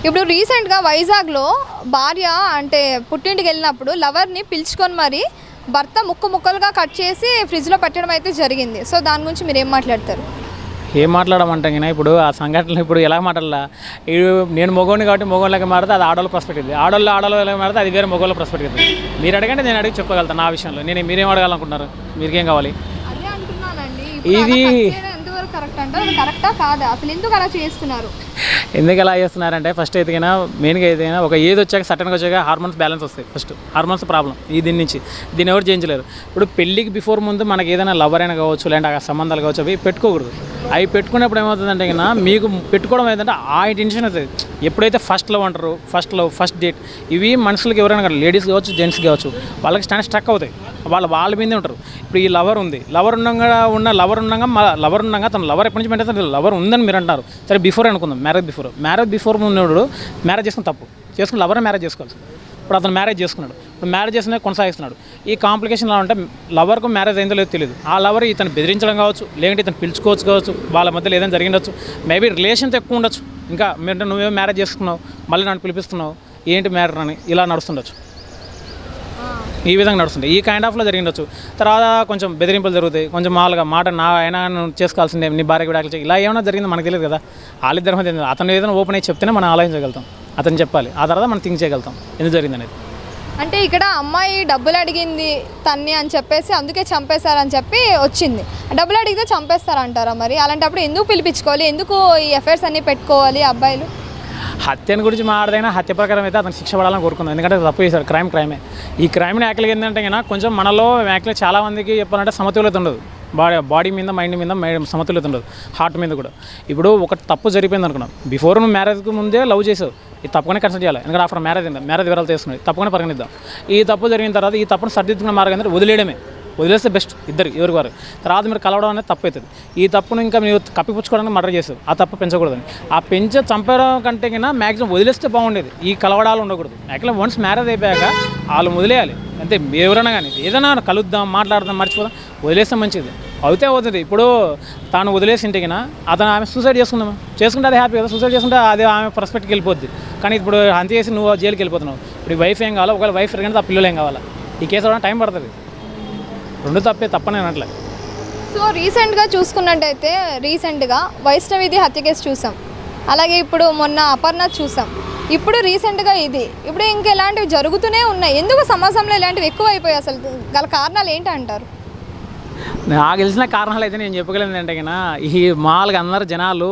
ఇప్పుడు రీసెంట్గా వైజాగ్లో భార్య అంటే పుట్టింటికి వెళ్ళినప్పుడు లవర్ని పిలుచుకొని మరి భర్త ముక్కలుగా కట్ చేసి ఫ్రిడ్జ్లో పెట్టడం అయితే జరిగింది. సో దాని గురించి మీరు ఏం మాట్లాడతారు? ఏం మాట్లాడమంటే ఇప్పుడు ఆ సంఘటన ఇప్పుడు ఎలా మాట్లాడాలా? నేను మగవాడిని కాబట్టి మగవాళ్ళకి మారితే అది ఆడవాళ్ళ పర్స్పెక్టివ్, ఆడవాళ్ళు ఎలా మారితే అది వేరే మగవాళ్ళ పర్స్పెక్టివ్. మీరు అడగంటే నేను అడిగి చెప్పగలుగుతాను నా విషయంలో. మీరేం అడగాలనుకుంటున్నారు? మీకేం కావాలి? అదే అంటున్నానండి, ఇది ఎంతవరకు కరెక్ట్ అంటే కరెక్టా కాదా, అసలు ఎందుకు అలా చేస్తున్నారు? ఎందుకు ఎలా చేస్తున్నారంటే ఫస్ట్ అయితే మెయిన్గా అయితే ఒక ఏజ్ వచ్చాక సడన్గా వచ్చాక హార్మోన్స్ బ్యాలెన్స్ వస్తాయి. ఫస్ట్ హార్మోన్స్ ప్రాబ్లం దీని నుంచి దీన్ని ఎవరు చేయించలేరు. ఇప్పుడు పెళ్ళికి బిఫోర్ ముందు మనకి ఏదైనా లవర్ అయినా కావచ్చు, లేదంటే ఆ సంబంధాలు కావచ్చు, అవి పెట్టుకోకూడదు. అవి పెట్టుకున్నప్పుడు ఏమవుతుందంటే మీకు పెట్టుకోవడం ఏంటంటే ఆ ఇంటెన్షన్ అవుతుంది. ఎప్పుడైతే ఫస్ట్ లవ్ అంటారు, ఫస్ట్ లవ్, ఫస్ట్ డేట్, ఇవి మనుషులకి ఎవరైనా కానీ లేడీస్ కావచ్చు, జెంట్స్ కావచ్చు, వాళ్ళకి స్ట్రక్ అవుతాయి. వాళ్ళ మీదే ఉంటారు. ఇప్పుడు ఈ లవర్ ఉంది, లవర్ ఉండగా తన లవర్ ఎప్పటి నుంచి పెట్టేస్తారు, లవర్ ఉందని మీరు అంటారు. సరే బిఫోర్ అనుకుందాం, మ్యారేజ్ బిఫోర్ ఉన్నప్పుడు మ్యారేజ్ చేసుకుని తప్పు చేసుకుని లవర్ని మ్యారేజ్ చేసుకోవాలి. ఇప్పుడు అతను మ్యారేజ్ చేసుకున్నాడు, ఇప్పుడు మ్యారేజ్ చేసుకునే కొనసాగిస్తున్నాడు. ఈ కాంప్లికేషన్ ఎలా అంటే లవర్కు మ్యారేజ్ అయిందో లేదో తెలియదు. ఆ లవర్ ఇతను బెదిరించడం కావచ్చు, లేదంటే ఇతను పిలుచుకోవచ్చు కావచ్చు, వాళ్ళ మధ్యలో ఏదైనా జరిగిండొచ్చు, మేబీ రిలేషన్తో ఎక్కువ ఉండొచ్చు. ఇంకా మీరు నువ్వేమో మ్యారేజ్ చేసుకున్నావు, మళ్ళీ నన్ను పిలిపిస్తున్నావు, ఏంటి మ్యాటర్ అని ఇలా నడుస్తుండొచ్చు. ఈ విధంగా నడుస్తుంది. ఈ కైండ్ ఆఫ్లో జరిగిండొచ్చు. తర్వాత కొంచెం బెదిరింపులు జరుగుతాయి, కొంచెం మామూలుగా మాట నా అయినా నువ్వు చేసుకోవాల్సిందే, నీ భార్య కూడా ఇలా ఏమైనా జరిగిందో మనకు తెలియదు కదా. వాళ్ళిద్దరి మధ్య అతను ఏదైనా ఓపెన్ అయ్యి చెప్తేనే మనం ఆలోచించగలుగుతాం, అతను చెప్పాలి. ఆ తర్వాత మనం థింక్ చేయగలుగుతాం ఎందుకు జరిగింది అనేది. అంటే ఇక్కడ అమ్మాయి డబ్బులు అడిగింది తన్ని అని చెప్పేసి అందుకే చంపేశారని చెప్పి వచ్చింది. డబ్బులు అడిగితే చంపేస్తారంటారా? మరి అలాంటప్పుడు ఎందుకు పిలిపించుకోవాలి, ఎందుకు ఈ ఎఫైర్స్ అన్నీ పెట్టుకోవాలి అబ్బాయిలు? హత్యని గురించి మాట్లాడినా హత్య ప్రకారం అయితే అతను శిక్ష పడాలని కోరుకుందాం. ఎందుకంటే తప్పు చేశాడు, క్రైమే. ఈ క్రైమ్ని యాక్చువల్గా ఏంటంటే కొంచెం మనలో యాక్చువల్గా చాలామందికి చెప్పాలంటే సమతుల్యత ఉండదు. బాడీ మీద, మైండ్ మీద సమతుల్యత ఉండదు, హార్ట్ మీద కూడా. ఇప్పుడు ఒక తప్పు జరిగిపోయింది అనుకున్నాం, బిఫోర్ నువ్వు మ్యారేజ్కి ముందే లవ్ చేసావు, ఇది తప్పకుండా కన్సిడర్ చేయాలి. ఎందుకంటే ఆఫ్టర్ మ్యారేజ్ వివరాలు తీసుకున్నాయి, తప్పకుండా పరిగణిద్దాం. ఈ తప్పు జరిగిన తర్వాత ఈ తప్పును సరిదిద్దుకున్న మార్గం ఏంటంటే వదిలేస్తే బెస్ట్, ఎవరికి వారు. తర్వాత మీరు కలవడం అనేది తప్పు అవుతుంది. ఈ తప్పును ఇంకా మీరు కప్పిపుచ్చుకోవడానికి మర్డర్ చేస్తారు, ఆ తప్పు పెంచకూడదని. ఆ చంపడం కంటే కన్నా మ్యాక్సిమం వదిలేస్తే బాగుండేది. ఈ కలవడాలు ఉండకూడదు. యాక్చువల్గా వన్స్ మ్యారేజ్ అయిపోయాక వాళ్ళు వదిలేయాలి అంతే. ఎవరైనా కానీ ఏదైనా కలుద్దాం, మాట్లాడదాం, మర్చిపోదాం, వదిలేస్తే మంచిది. అవుతుంది. ఇప్పుడు తాను వదిలేసి ఇంటికి అతను ఆమె సూసైడ్ చేసుకుంటే అది హ్యాపీ కదా. సూసైడ్ చేసుకుంటే అది ఆమె పర్స్పెక్ట్కి వెళ్ళిపోద్ది. కానీ ఇప్పుడు అంత చేసి నువ్వు జైలుకి వెళ్ళిపోతున్నావు. ఇప్పుడు వైఫ్ ఏం కావాలా, ఒకవేళ వైఫ్ ఎరగంటే ఆ పిల్లలు ఏం కావాలా? ఈ కేసు అవడానికి టైం పడుతుంది. రెండు తప్పని అనట్లే. సో రీసెంట్గా చూసుకున్నట్టయితే వైష్ణవిది హత్య కేసు చూసాం, అలాగే ఇప్పుడు మొన్న అపర్ణ చూసాం, ఇప్పుడు రీసెంట్గా ఇది. ఇప్పుడు ఇంకా ఇలాంటివి జరుగుతూనే ఉన్నాయి. ఎందుకు సమాజంలో ఇలాంటివి ఎక్కువ అయిపోయాయి? అసలు గల కారణాలు ఏంటి అంటారు? నాకు తెలిసిన కారణాలు అయితే నేను చెప్పగలను అంటే ఈ మామూలుగా అందరు జనాలు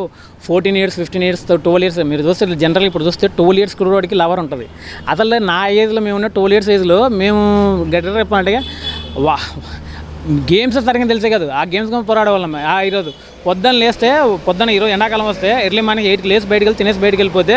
14 years 15 years 12 years మీరు చూస్తే జనరల్ ఇప్పుడు చూస్తే 12 years కుర్రోడికి లవర్ ఉంటుంది. అసలు నా ఏజ్లో మేము ఉన్న 12 years ఏజ్లో మేము గట్టిగా చెప్పాలంటే గేమ్స్ సరిగ్గా తెలిసే కాదు, ఆ గేమ్స్ పోరాడే వాళ్ళం. ఈరోజు పొద్దున్న ఈరోజు ఎండాకాలం వస్తే ఎర్లీ మార్నింగ్ 8కి లేసి బయటకు వెళ్ళి తినేసి బయటకు వెళ్ళిపోతే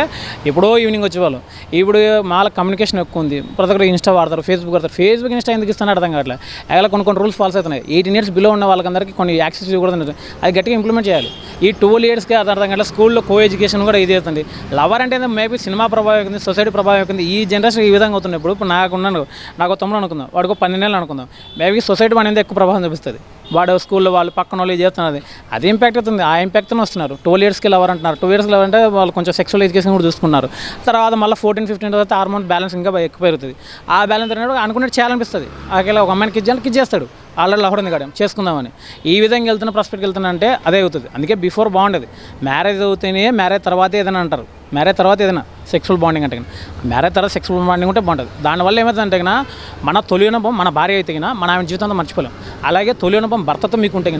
ఎప్పుడో ఈవినింగ్ వచ్చేవాళ్ళు. ఇప్పుడు మాల కమ్యూనికేషన్ ఎక్కువ ఉంది, ప్రతి ఒక్కరు ఇన్స్టా వాడతారు, ఫేస్బుక్ ఇన్స్టా ఎందుకు ఇస్తాను అర్థం కావట్లేదు. అలా కొన్ని రూల్స్ ఫాల్స్ అవుతున్నాయి. 18 years బిలో ఉన్న వాళ్ళందరికీ కొన్ని యాక్సెస్ ఇవ్వకూడదు, అది గట్టిగా ఇంప్లిమెంట్ చేయాలి. ఈ 12 yearsకి అది అర్థం కావట్లేదు. స్కూల్లో కో ఎడ్యుకేషన్ కూడా ఇది అవుతుంది. లవర్ అంటే మేబీ సినిమా ప్రభావం ఉంది, సొసైటీ ప్రభావం ఉంది. ఈ జనరేషన్ ఈ విధంగా అవుతుంది. ఇప్పుడు నాకు తమ్ముడు అనుకుందాం, వాడికి 12 years అనుకుందాం, మేబీ సొసైటీ అనేది ఎక్కువ ప్రభావం చూపిస్తుంది. వాడు స్కూల్లో వాళ్ళు పక్కన వాళ్ళు చేస్తున్నది, అది ఇంపాక్ట్ అవుతుంది. ఆ ఇంపాక్ట్తో వస్తున్నారు. 12 yearsకి లవర్ అంటున్నారు. 2 yearsకి లవర్ అంటే వాళ్ళు కొంచెం సెక్సువల్ ఎడ్యుకేషన్ కూడా చూసుకున్నారు. తర్వాత మళ్ళీ 14-15 తర్వాత హార్మోన్ బ్యాలెన్స్ ఇంకా ఎక్కువ పెరుగుతుంది. ఆ బ్యాలెన్స్ అనేది అనుకున్నట్టు చేయాలనిపిస్తుంది. అక్కడ ఒక అమ్మాయికి కిజ్ చేస్తాడు, ఆల్రెడీ లవర్ ఉంది కదా చేసుకుందామని. ఈ విధంగా ప్రాస్పెక్ట్కి వెళ్తున్నా అంటే అదే అవుతుంది. అందుకే బిఫోర్ బాగుండేది. మ్యారేజ్ అవుతేనే, మ్యారేజ్ తర్వాత ఏదైనా అంటారు, మ్యారేజ్ తర్వాత ఏదైనా సెక్సువల్ బాండింగ్ అంటే మ్యారేజ్ తర్వాత సెక్సువల్ బాండింగ్ ఉంటే బాగుంటుంది. దానివల్ల ఏమవుతుందంటే మన తొలి అనుభవం మన భార్య అయితే మన ఆమె జీవితంతో మర్చిపోలేం. అలాగే తొలి అనుభవం భర్తతో మీకు ఉంటే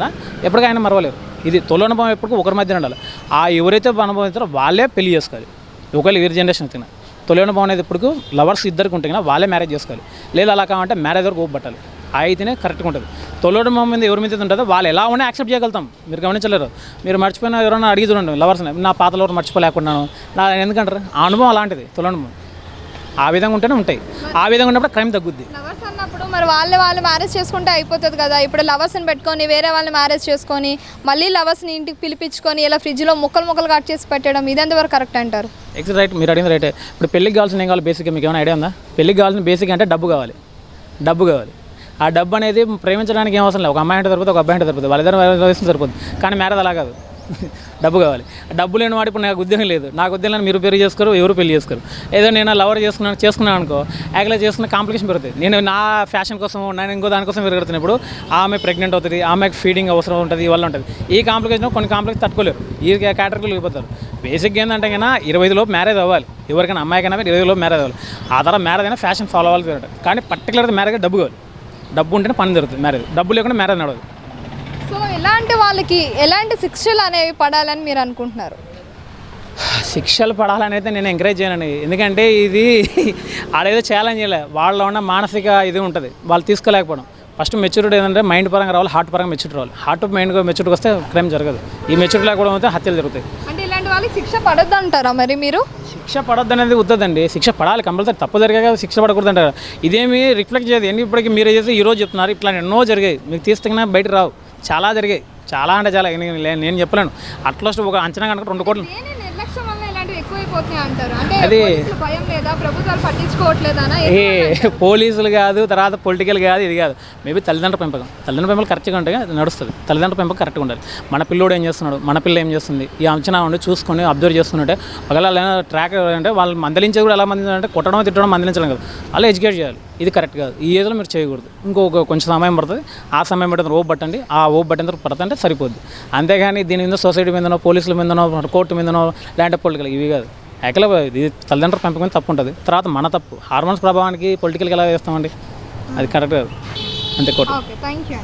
ఎప్పటికైనా మరవలేరు. ఇది తొలి అనుభవం ఎప్పటికీ ఒకరి మధ్య ఉండాలి. ఎవరైతే అనుభవిస్తారో వాళ్ళే పెళ్లి చేసుకోవాలి. ఒకవేళ వేరే జనరేషన్ అయితే తొలి అనుభవం అనేది ఇప్పుడు లవర్స్ ఇద్దరికి ఉంటే వాళ్ళే మ్యారేజ్ చేసుకోవాలి. లేదా అలా కావాలంటే మ్యారేజ్ వరకు ఓపట్టాలి. అయితేనే కరెక్ట్గా ఉంటుంది. తొలి అనుభవం మీద ఎవరి మీద ఉంటుందో వాళ్ళు ఎలా ఉన్నా యాక్సెప్ట్ చేయగలుగుతాం. మీరు గమనించలేరు. మీరు మర్చిపోయినా ఎవరైనా అడిగి చూడండి లవర్స్ని, నా పాత లవర్ మర్చిపోలేకున్నాను నా ఎందుకంటారు? ఆ అనుభవం అలాంటిది. తొలి అనుభవం ఆ విధంగా ఉంటేనే ఉంటాయి. ఆ విధంగా ఉన్నప్పుడు క్రైమ్ తగ్గుద్ది. లవర్స్ అన్నప్పుడు మరి వాళ్ళు మ్యారేజ్ చేసుకుంటే అయిపోతుంది కదా. ఇప్పుడు లవర్స్ని పెట్టుకొని వేరే వాళ్ళని మ్యారేజ్ చేసుకొని మళ్ళీ లవర్స్ని ఇంటికి పిలిపించుకొని ఇలా ఫ్రిడ్జ్లో ముక్కలు కట్ చేసి పెట్టడం, ఇది ఎంతవరకు కరెక్ట్ అంటారు? ఎగ్జాక్ట్ రైట్, మీరు అడిగింది రైటే. ఇప్పుడు పెళ్ళికి కావాల్సిన ఏం కావాలి బేసిక్గా మీకు ఏమైనా ఐడియా ఉందా? పెళ్ళికి కావాల్సిన బేసిక్ అంటే డబ్బు కావాలి. ఆ డబ్బు అనేది ప్రేమించడానికి ఏం అవసరం లేదు. ఒక అమ్మాయి అంటే సరిపోతుంది, ఒక అబ్బాయి అంటే సరిపోతుంది, వాళ్ళిద్దరు వయసు సరిపోతుంది. కానీ మ్యారేజ్ అలా కాదు. డబ్బు కావాలి. డబ్బు లేని వాడు ఇప్పుడు నాకు ఉద్యోగం లేదు, నాకు ఉద్యోగం మీరు పెళ్లి చేసుకోరు, ఎవరు పెళ్లి చేసుకోరు. ఏదో నేను లవర్ చేసుకున్నాను అనుకో, యాక్చువల్గా చేసుకున్న కాంప్లికేషన్ పెరుగుతుంది. నేను నా ఫ్యాషన్ కోసం నేను ఇంకో దానికోసం పెరుగుతున్నప్పుడు ఆమె ప్రెగ్నెంట్ అవుతుంది, ఆమెకు ఫీడింగ్ అవసరం ఉంటుంది, ఇవల్ల ఉంటుంది. ఈ కాంప్లికేషన్ కొన్ని కాంప్లికేషన్ తట్టుకోలేరు, ఈ కేటగిరీలు వెళ్ళిపోతారు. బేసిక్గా ఏంటంటే కన్నా 25 లోపు మ్యారేజ్ అవ్వాలి, ఎవరికైనా అమ్మాయికైనా 25 లోపు మ్యారేజ్ అవ్వాలి. ఆ తర్వాత మ్యారేజ్ అయినా ఫ్యాషన్ ఫాలో అవ్వాలి తిరగడం. కానీ పర్టికులర్గా మ్యారేజ్ డబ్బు కావాలి, డబ్బు ఉంటేనే పని జరుగుతుంది. మ్యారేజ్ డబ్బు లేకుండా మ్యారేజ్ నడవదు. సో ఇలాంటి వాళ్ళకి ఎలాంటి శిక్షలు అనేవి పడాలని మీరు అనుకుంటున్నారు? శిక్షలు పడాలని అయితే నేను ఎంకరేజ్ చేయనండి. ఎందుకంటే ఇది ఆడేదో ఛాలెంజ్ చేయలే, వాళ్ళలో ఉన్న మానసిక ఇది ఉంటుంది, వాళ్ళు తీసుకోలేకపోవడం. ఫస్ట్ మెచ్యూరిటీ ఏంటంటే మైండ్ పరంగా రావాలి, హార్ట్ పరంగా మెచ్యూరిటీ రావాలి. హార్ట్ మైండ్ మెచ్యూరిటీకి వస్తే క్రైమ్ జరగదు. ఈ మెచ్యూరిటీ లేకపోవడం అయితే హత్యలు జరుగుతాయి. అంటే ఇలాంటి వాళ్ళకి శిక్ష పడొద్దు అంటారా మరి మీరు? శిక్ష పడొద్దు అనేది వద్దండి, శిక్ష పడాలి కంపల్సరీ. తప్పు జరిగాక శిక్ష పడకూడదు అంటారు. ఇదేమి రిఫ్లెక్ట్ చేయదు. ఎన్ని ఇప్పటికి మీరు చేసి ఈరోజు చెప్తున్నారు, ఇట్లా ఎన్నో జరిగాయి, మీకు తీస్తే బయట రావు. చాలా జరిగాయి, చాలా అంటే చాలా. నేను చెప్పలేను. అట్లా ఒక అంచనా కనుక 2 కోట్లు. నిర్లక్ష్యం వల్ల ఇలాంటివి ఎక్కువైపోతున్నాయి అంటారు. అంటే అది పోలీసులు భయం లేదా, ప్రభుత్వాలు పట్టించుకోవట్లేదా? పోలీసులు కాదు, తర్వాత పొలిటికల్ కాదు, ఇది కాదు. మేబీ తల్లిదండ్రుల పెంపకం కరెక్ట్గా ఉంటే నడుస్తుంది. తల్లిదండ్రుల పెంపకం కరెక్ట్గా ఉండాలి. మన పిల్లోడు ఏం చేస్తున్నాడు, మన పిల్ల ఏం చేస్తుంది, ఈ అంచనా ఉండి చూసుకొని అబ్జర్వ్ చేస్తుంటే ఒకవేళ ట్రాక్ అంటే వాళ్ళు మందలించేది కూడా ఎలా మందించాలంటే కొట్టడం తిట్టడం మందలించడం కాదు, అలా ఎడ్యుకేట్ చేయాలి. ఇది కరెక్ట్ కాదు, ఈ ఏజ్లో మీరు చేయకూడదు. కొంచెం సమయం పడుతుంది, ఆ సమయం పట్టిన ఓపు పట్టండి, ఆ ఓపు పట్టిన తర్వాత పడుతుంటే సరిపోద్ది. అంతేగాని దీని మీద సొసైటీ మీదనో, పోలీసుల మీదనో, కోర్టు మీదనో, లేదంటే పొలిటికల్ ఇవి కాదు. యాక్చువల్గా ఇది తల్లిదండ్రుల పెంపకం తప్పు ఉంటుంది. తర్వాత మన తప్పు హార్మోన్స్ ప్రభావానికి పొలిటికల్కి ఎలా వేస్తామండి, అది కరెక్ట్ కాదు. అంతే కోర్టు. Okay, thank you.